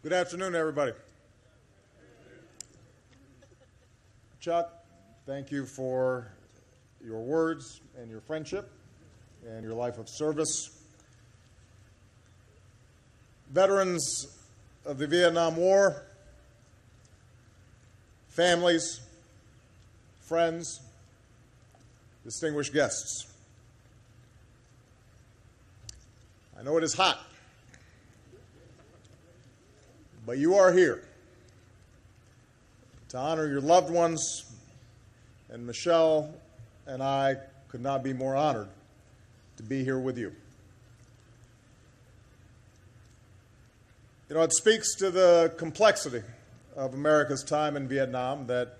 Good afternoon, everybody. Chuck, thank you for your words and your friendship and your life of service. Veterans of the Vietnam War, families, friends, distinguished guests. I know it is hot, but you are here to honor your loved ones, and Michelle and I could not be more honored to be here with you. You know, it speaks to the complexity of America's time in Vietnam that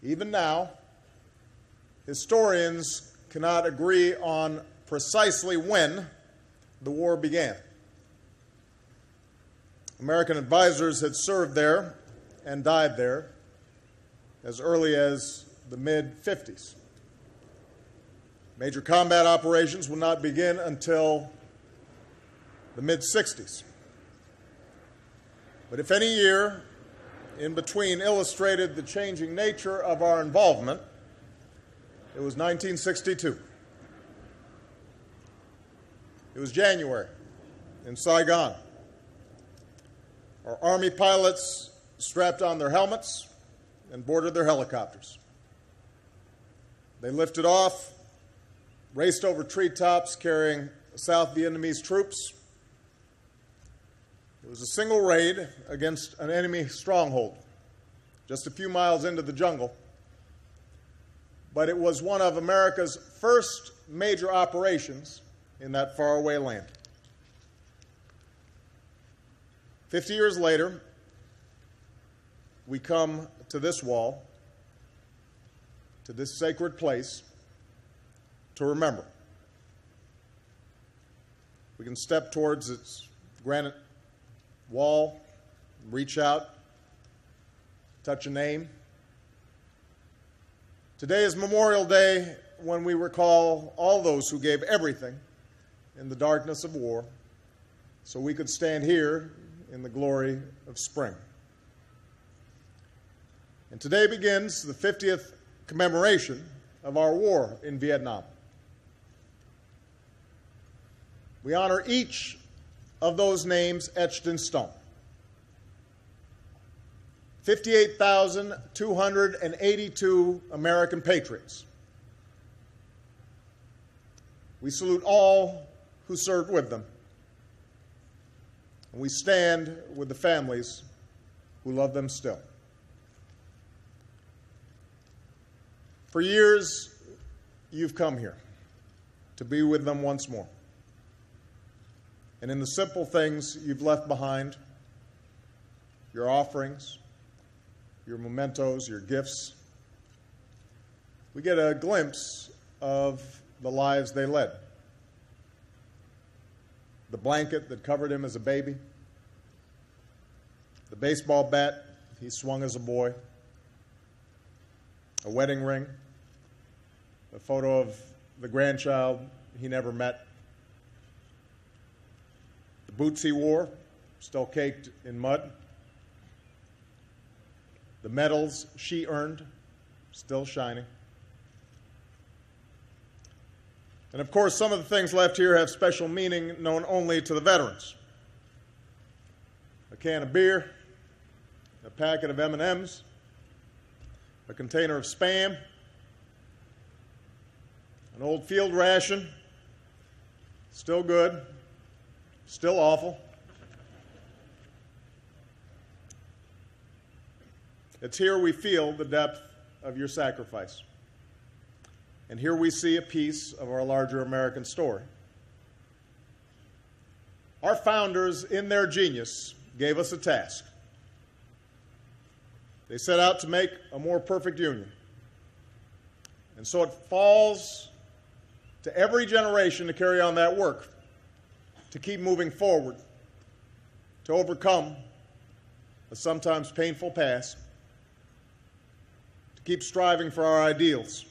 even now, historians cannot agree on precisely when the war began. American advisors had served there and died there as early as the mid-50s. Major combat operations would not begin until the mid-60s. But if any year in between illustrated the changing nature of our involvement, it was 1962. It was January in Saigon. Our Army pilots strapped on their helmets and boarded their helicopters. They lifted off, raced over treetops carrying South Vietnamese troops. It was a single raid against an enemy stronghold, just a few miles into the jungle. But it was one of America's first major operations in that faraway land. 50 years later, we come to this wall, to this sacred place, to remember. We can step towards its granite wall, reach out, touch a name. Today is Memorial Day, when we recall all those who gave everything in the darkness of war so we could stand here in the glory of spring. And today begins the 50th commemoration of our war in Vietnam. We honor each of those names etched in stone. 58,282 American patriots. We salute all who served with them. And we stand with the families who love them still. For years, you've come here to be with them once more. And in the simple things you've left behind, your offerings, your mementos, your gifts, we get a glimpse of the lives they led. The blanket that covered him as a baby, the baseball bat he swung as a boy, a wedding ring, a photo of the grandchild he never met, the boots he wore, still caked in mud, the medals she earned, still shining. And of course, some of the things left here have special meaning known only to the veterans. A can of beer, a packet of M&Ms, a container of Spam, an old field ration, still good, still awful. It's here we feel the depth of your sacrifice. And here we see a piece of our larger American story. Our founders, in their genius, gave us a task. They set out to make a more perfect union. And so it falls to every generation to carry on that work, to keep moving forward, to overcome a sometimes painful past, to keep striving for our ideals.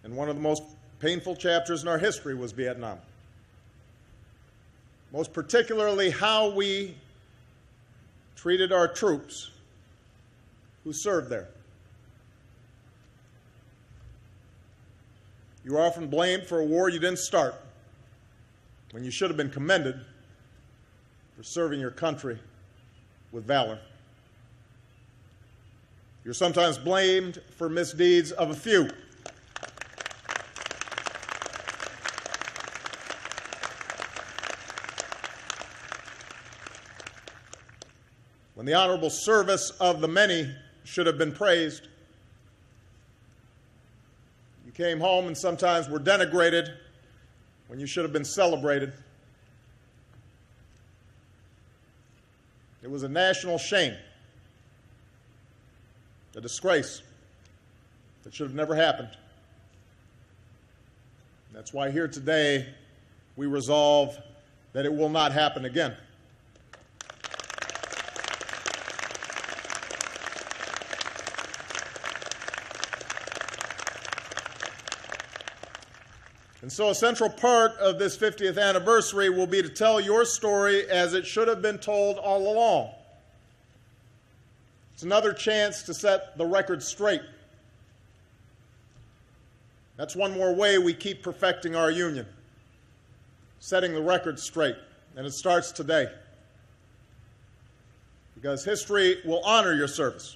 And one of the most painful chapters in our history was Vietnam. most particularly how we treated our troops who served there. You are often blamed for a war you didn't start, when you should have been commended for serving your country with valor. You're sometimes blamed for misdeeds of a few. When the honorable service of the many should have been praised, you came home and sometimes were denigrated when you should have been celebrated. It was a national shame, a disgrace that should have never happened. That's why here today we resolve that it will not happen again. And so a central part of this 50th anniversary will be to tell your story as it should have been told all along. It's another chance to set the record straight. That's one more way we keep perfecting our union, setting the record straight. And it starts today. Because history will honor your service.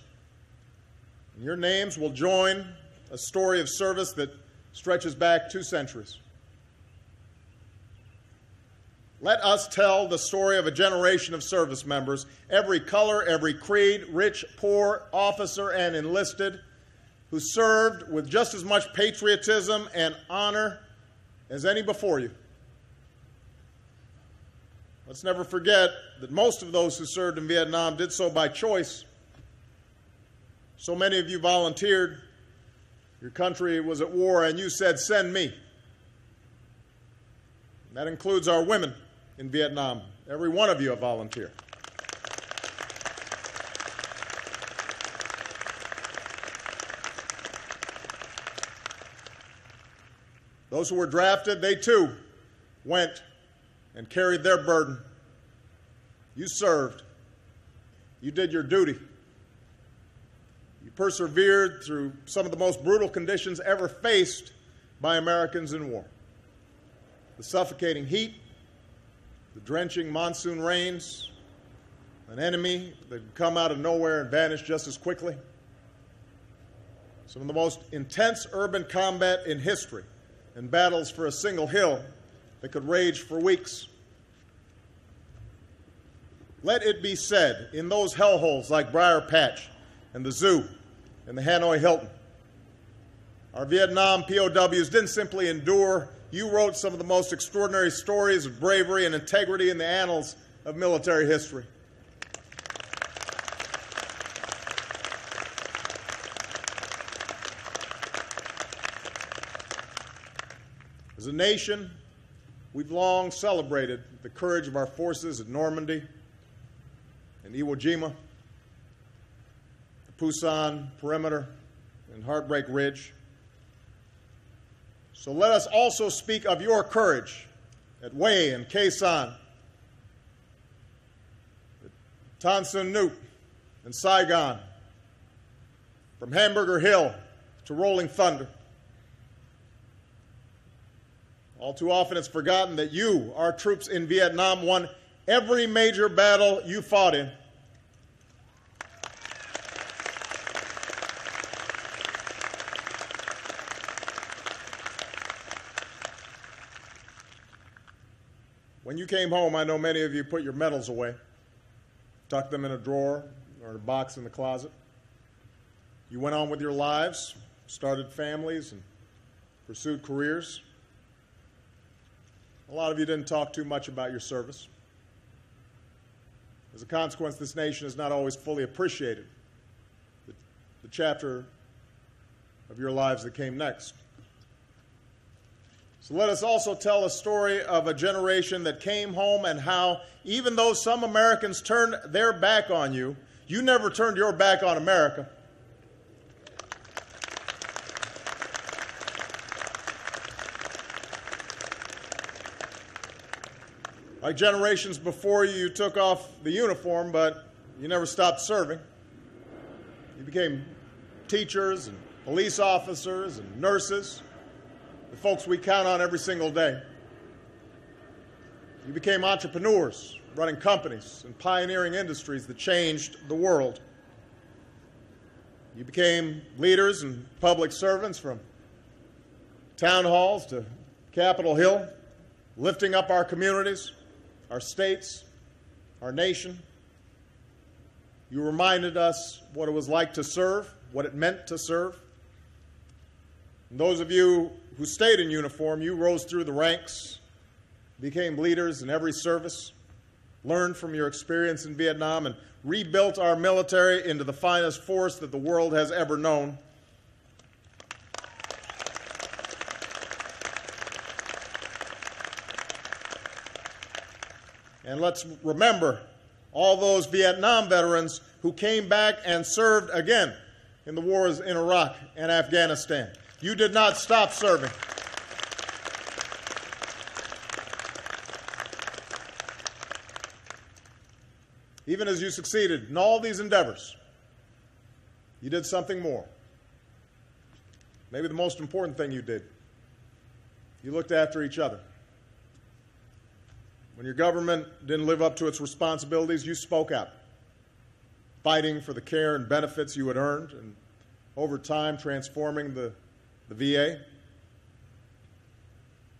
And your names will join a story of service that stretches back 2 centuries. Let us tell the story of a generation of service members, every color, every creed, rich, poor, officer, and enlisted, who served with just as much patriotism and honor as any before you. Let's never forget that most of those who served in Vietnam did so by choice. So many of you volunteered. Your country was at war, and you said, "Send me." And that includes our women in Vietnam. Every one of you a volunteer. Those who were drafted, they too went and carried their burden. You served. You did your duty. You persevered through some of the most brutal conditions ever faced by Americans in war. The suffocating heat, the drenching monsoon rains, an enemy that would come out of nowhere and vanish just as quickly. Some of the most intense urban combat in history, and battles for a single hill that could rage for weeks. Let it be said, in those hellholes like Briar Patch and the Zoo and the Hanoi Hilton, our Vietnam POWs didn't simply endure. You wrote some of the most extraordinary stories of bravery and integrity in the annals of military history. As a nation, we've long celebrated the courage of our forces at Normandy and Iwo Jima, the Pusan Perimeter, and Heartbreak Ridge. So let us also speak of your courage at Hue and Khe Sanh, at Tan Son Nhut and Saigon, from Hamburger Hill to Rolling Thunder. All too often it's forgotten that you, our troops in Vietnam, won every major battle you fought in. When you came home, I know many of you put your medals away, tucked them in a drawer or in a box in the closet. You went on with your lives, started families, and pursued careers. A lot of you didn't talk too much about your service. As a consequence, this nation has not always fully appreciated the chapter of your lives that came next. So let us also tell a story of a generation that came home and how, even though some Americans turned their back on you, you never turned your back on America. Like generations before you, you took off the uniform, but you never stopped serving. You became teachers and police officers and nurses, the folks we count on every single day. You became entrepreneurs, running companies and pioneering industries that changed the world. You became leaders and public servants from town halls to Capitol Hill, lifting up our communities, our states, our nation. You reminded us what it was like to serve, what it meant to serve. And those of you who stayed in uniform, you rose through the ranks, became leaders in every service, learned from your experience in Vietnam, and rebuilt our military into the finest force that the world has ever known. And let's remember all those Vietnam veterans who came back and served again in the wars in Iraq and Afghanistan. You did not stop serving. Even as you succeeded in all these endeavors, you did something more. Maybe the most important thing you did. You looked after each other. When your government didn't live up to its responsibilities, you spoke out, fighting for the care and benefits you had earned, and over time transforming the VA.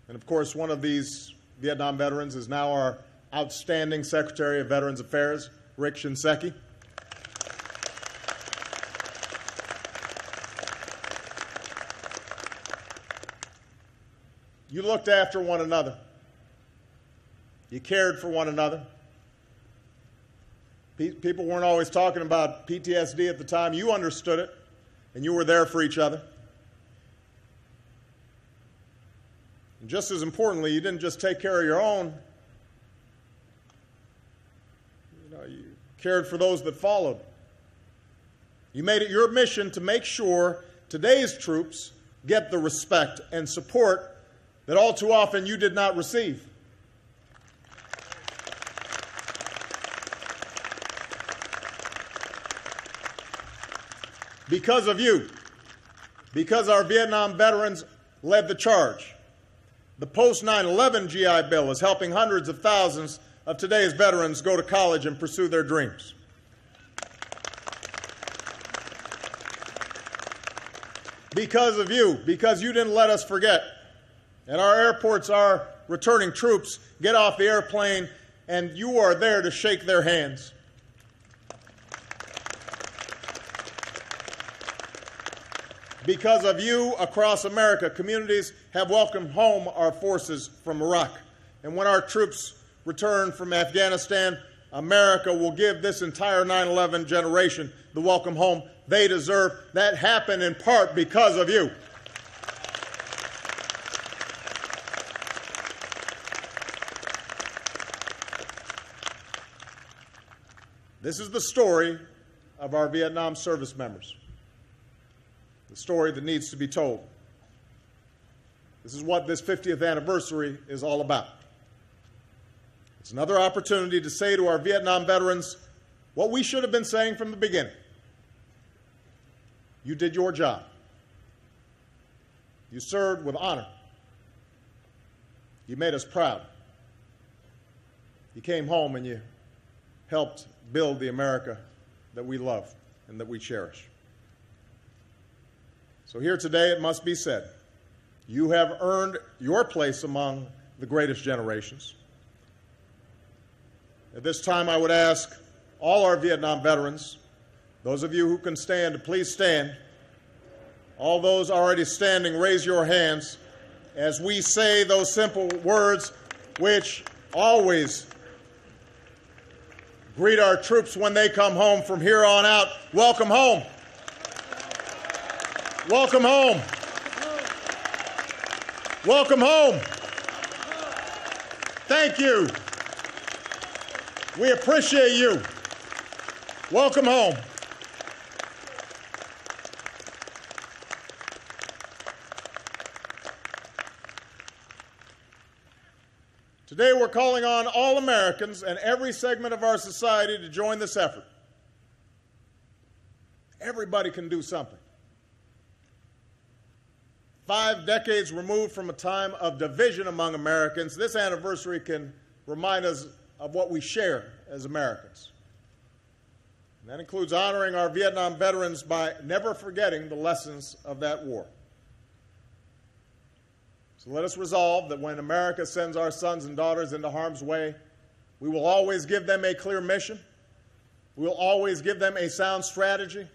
And of course, one of these Vietnam veterans is now our outstanding Secretary of Veterans Affairs, Rick Shinseki. You looked after one another. You cared for one another. People weren't always talking about PTSD at the time. You understood it, and you were there for each other. And just as importantly, you didn't just take care of your own. You cared for those that followed. You made it your mission to make sure today's troops get the respect and support that all too often you did not receive. Because of you, because our Vietnam veterans led the charge, the post-9/11 GI Bill is helping hundreds of thousands of today's veterans go to college and pursue their dreams. Because of you, because you didn't let us forget. At our airports, our returning troops get off the airplane, and you are there to shake their hands. Because of you, across America, communities have welcomed home our forces from Iraq. And when our troops return from Afghanistan, America will give this entire 9/11 generation the welcome home they deserve. That happened in part because of you. This is the story of our Vietnam service members. The story that needs to be told. This is what this 50th anniversary is all about. It's another opportunity to say to our Vietnam veterans what we should have been saying from the beginning. You did your job. You served with honor. You made us proud. You came home and you helped build the America that we love and that we cherish. So here today, it must be said, you have earned your place among the greatest generations. At this time, I would ask all our Vietnam veterans, those of you who can stand, to please stand. All those already standing, raise your hands as we say those simple words which always greet our troops when they come home from here on out. Welcome home. Welcome home. Welcome home. Thank you. We appreciate you. Welcome home. Today Today we're calling on all Americans and every segment of our society to join this effort. Everybody can do something. 5 decades removed from a time of division among Americans, this anniversary can remind us of what we share as Americans. And that includes honoring our Vietnam veterans by never forgetting the lessons of that war. So let us resolve that when America sends our sons and daughters into harm's way, we will always give them a clear mission. We will always give them a sound strategy.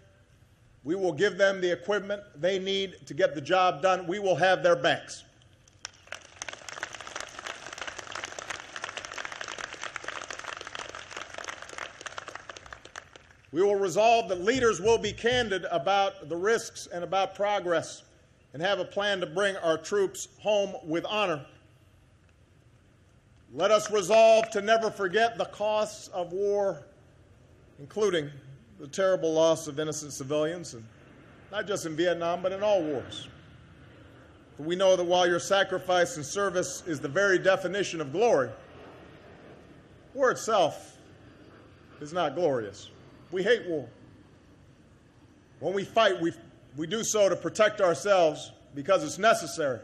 We will give them the equipment they need to get the job done. We will have their backs. We will resolve that leaders will be candid about the risks and about progress and have a plan to bring our troops home with honor. Let us resolve to never forget the costs of war, including the terrible loss of innocent civilians, and not just in Vietnam, but in all wars. For we know that while your sacrifice and service is the very definition of glory, war itself is not glorious. We hate war. When we fight, we do so to protect ourselves because it's necessary.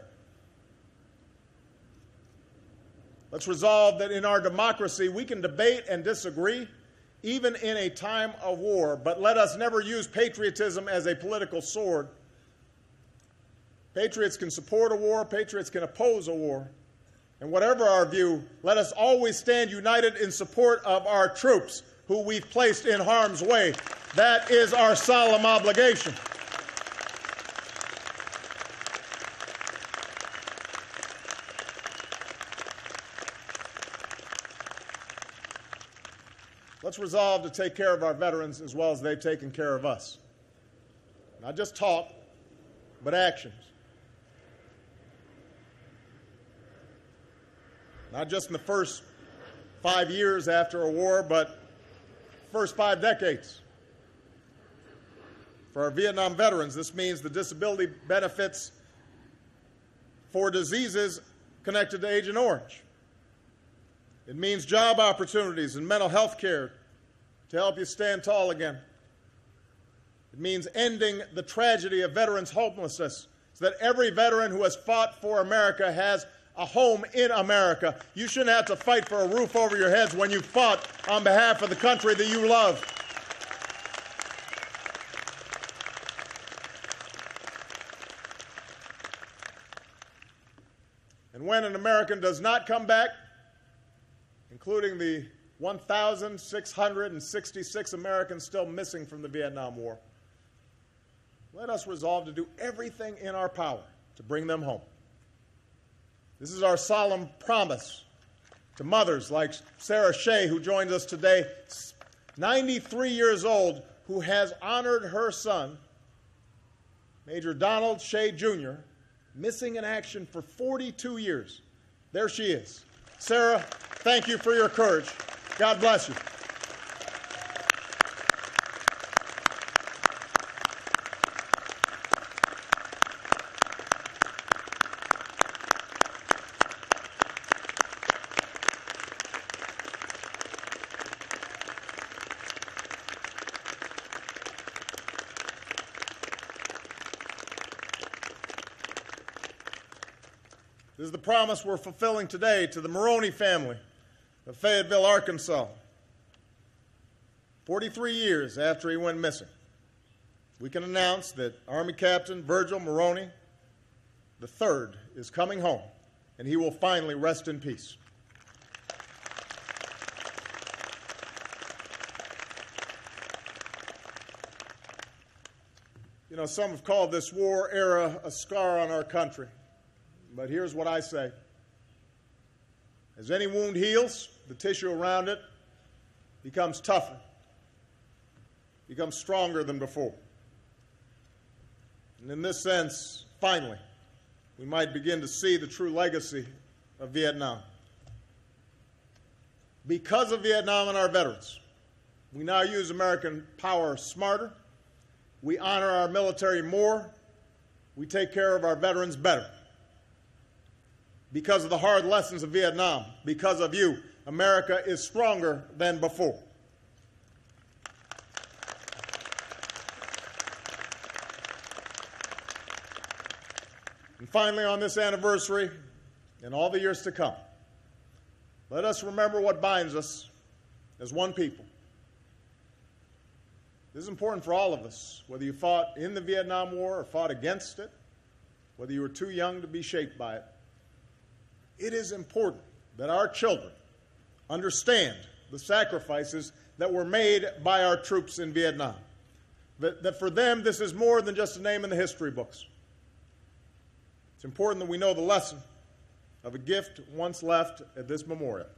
Let's resolve that in our democracy we can debate and disagree, even in a time of war, but let us never use patriotism as a political sword. Patriots can support a war, patriots can oppose a war. And whatever our view, let us always stand united in support of our troops who we've placed in harm's way. That is our solemn obligation. Let's resolve to take care of our veterans as well as they've taken care of us. Not just talk, but actions. Not just in the first 5 years after a war, but first 5 decades. For our Vietnam veterans, this means the disability benefits for diseases connected to Agent Orange. It means job opportunities and mental health care to help you stand tall again. It means ending the tragedy of veterans' homelessness so that every veteran who has fought for America has a home in America. You shouldn't have to fight for a roof over your heads when you fought on behalf of the country that you love. And when an American does not come back, including the 1,666 Americans still missing from the Vietnam War, let us resolve to do everything in our power to bring them home. This is our solemn promise to mothers like Sarah Shea, who joins us today, 93 years old, who has honored her son, Major Donald Shea, Jr., missing in action for 42 years. There she is. Sarah, thank you for your courage. God bless you. This is the promise we're fulfilling today to the Maroney family of Fayetteville, Arkansas. 43 years after he went missing, we can announce that Army Captain Virgil Maroney III is coming home, and he will finally rest in peace. You know, some have called this war era a scar on our country. But here's what I say. As any wound heals, the tissue around it becomes tougher, becomes stronger than before. And in this sense, finally, we might begin to see the true legacy of Vietnam. Because of Vietnam and our veterans, we now use American power smarter, we honor our military more, we take care of our veterans better. because of the hard lessons of Vietnam, because of you, America is stronger than before. And finally, on this anniversary and all the years to come, let us remember what binds us as one people. This is important for all of us, whether you fought in the Vietnam War or fought against it, whether you were too young to be shaped by it. It is important that our children understand the sacrifices that were made by our troops in Vietnam, that for them this is more than just a name in the history books. It's important that we know the lesson of a gift once left at this memorial.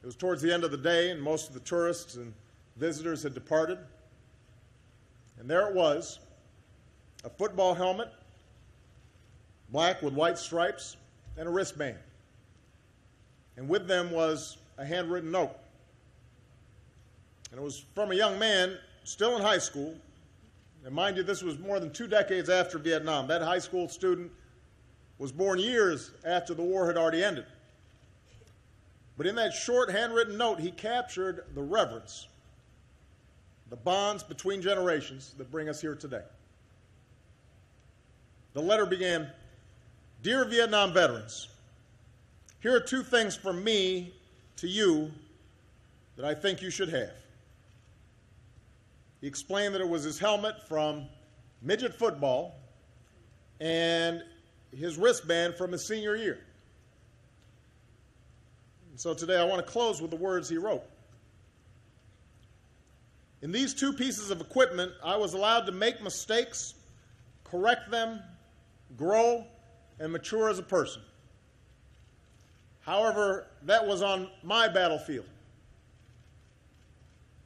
It was towards the end of the day, and most of the tourists and visitors had departed. And there it was, a football helmet, black with white stripes, and a wristband. And with them was a handwritten note. And it was from a young man still in high school. And mind you, this was more than 2 decades after Vietnam. That high school student was born years after the war had already ended. But in that short handwritten note, he captured the reverence, the bonds between generations that bring us here today. The letter began, "Dear Vietnam veterans, here are 2 things from me to you that I think you should have." He explained that it was his helmet from midget football and his wristband from his senior year. And so today I want to close with the words he wrote. "In these 2 pieces of equipment, I was allowed to make mistakes, correct them, grow, and mature as a person. However, that was on my battlefield.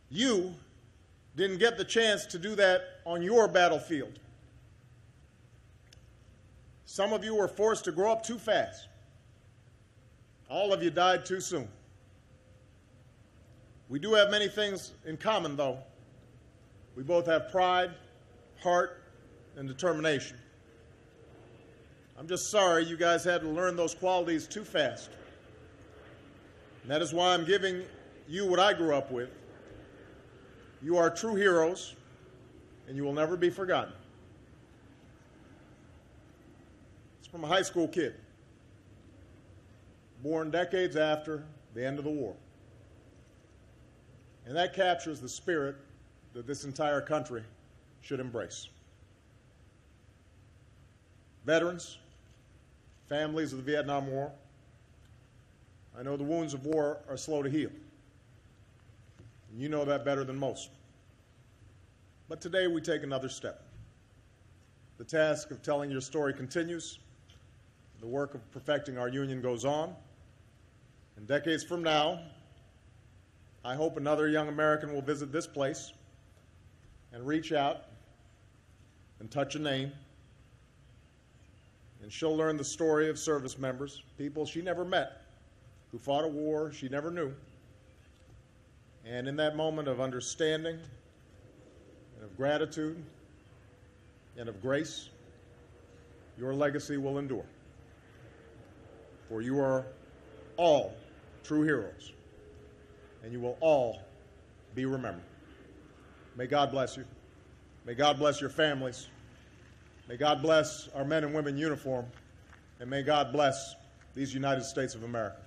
You didn't get the chance to do that on your battlefield. Some of you were forced to grow up too fast. All of you died too soon. We do have many things in common, though. We both have pride, heart, and determination. I'm just sorry you guys had to learn those qualities too fast. And that is why I'm giving you what I grew up with. You are true heroes, and you will never be forgotten." It's from a high school kid, born decades after the end of the war. And that captures the spirit that this entire country should embrace. Veterans, families of the Vietnam War, I know the wounds of war are slow to heal. And you know that better than most. But today we take another step. The task of telling your story continues. The work of perfecting our union goes on. And decades from now, I hope another young American will visit this place and reach out and touch a name. And she'll learn the story of service members, people she never met, who fought a war she never knew. And in that moment of understanding and of gratitude and of grace, your legacy will endure. For you are all true heroes, and you will all be remembered. May God bless you. May God bless your families. May God bless our men and women in uniform, and may God bless these United States of America.